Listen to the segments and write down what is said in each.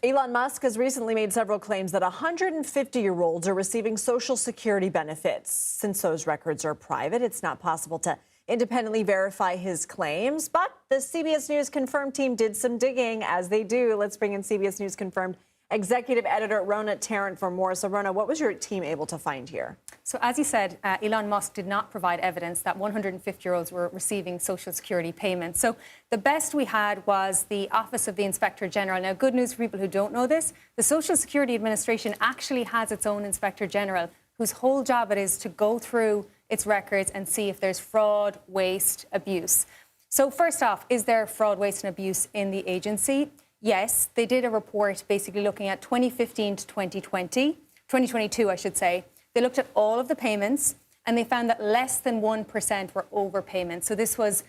Elon Musk has recently made several claims that 150-year-olds are receiving Social Security benefits. Since those records are private, it's not possible to independently verify his claims. But the CBS News Confirmed team did some digging, as they do. Let's bring in CBS News Confirmed executive editor Rhonna Tarrant for more. So, Rhonna, what was your team able to find here? So, as you said, Elon Musk did not provide evidence that 150-year-olds were receiving Social Security payments. So, the best we had was the Office of the Inspector General. Now, good news for people who don't know this, the Social Security Administration actually has its own Inspector General, whose whole job it is to go through its records and see if there's fraud, waste, abuse. So, first off, is there fraud, waste and abuse in the agency? Yes, they did a report basically looking at 2015 to 2022, I should say. They looked at all of the payments and they found that less than 1% were overpayments. So this was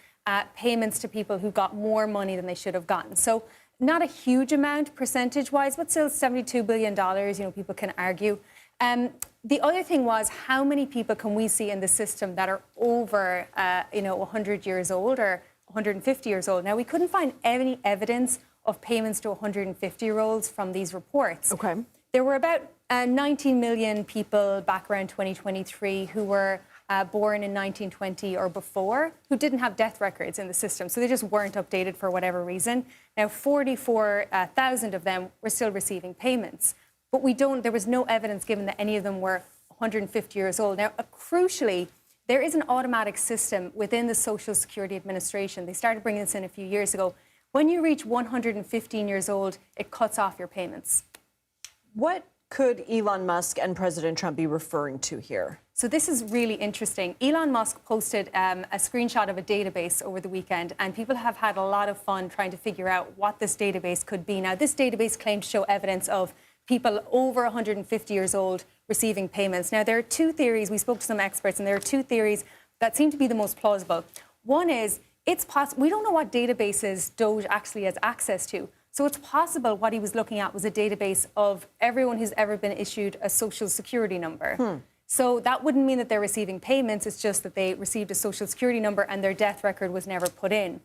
payments to people who got more money than they should have gotten. So not a huge amount percentage-wise, but still $72 billion, people can argue. The other thing was, how many people can we see in the system that are over, 100 years old or 150 years old? Now, we couldn't find any evidence of payments to 150-year-olds from these reports. Okay. There were about 19 million people back around 2023 who were born in 1920 or before who didn't have death records in the system. So they just weren't updated for whatever reason. Now, 44,000 of them were still receiving payments. But there was no evidence given that any of them were 150 years old. Now, crucially, there is an automatic system within the Social Security Administration. They started bringing this in a few years ago. When you reach 115 years old, it cuts off your payments. What could Elon Musk and President Trump be referring to here? So this is really interesting. Elon Musk posted a screenshot of a database over the weekend, and people have had a lot of fun trying to figure out what this database could be. Now, this database claims to show evidence of people over 150 years old receiving payments. Now, there are two theories. We spoke to some experts, and there are two theories that seem to be the most plausible. One is, it's possible, we don't know what databases Doge actually has access to. So it's possible what he was looking at was a database of everyone who's ever been issued a Social Security number. So that wouldn't mean that they're receiving payments. It's just that they received a Social Security number and their death record was never put in.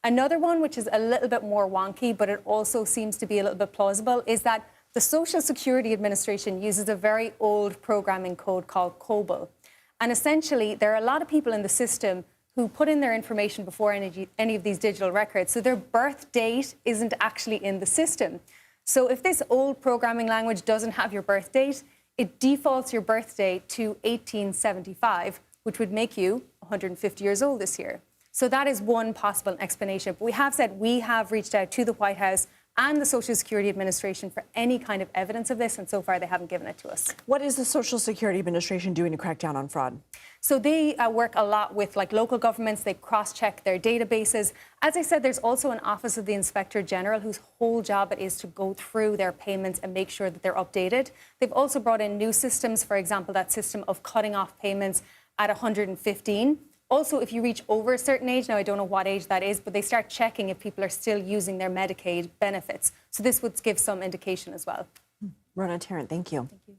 Another one, which is a little bit more wonky, but it also seems to be a little bit plausible, is that the Social Security Administration uses a very old programming code called COBOL. And essentially, there are a lot of people in the system who put in their information before any of these digital records. So their birth date isn't actually in the system. So if this old programming language doesn't have your birth date, it defaults your birthday to 1875, which would make you 150 years old this year. So that is one possible explanation. But we have said we have reached out to the White House and the Social Security Administration for any kind of evidence of this, and so far they haven't given it to us. What is the Social Security Administration doing to crack down on fraud? So they work a lot with local governments. They cross-check their databases. As I said, there's also an Office of the Inspector General whose whole job it is to go through their payments and make sure that they're updated. They've also brought in new systems, for example, that system of cutting off payments at 115. Also, if you reach over a certain age, now I don't know what age that is, but they start checking if people are still using their Medicaid benefits. So this would give some indication as well. Rhonna Tarrant, thank you. Thank you.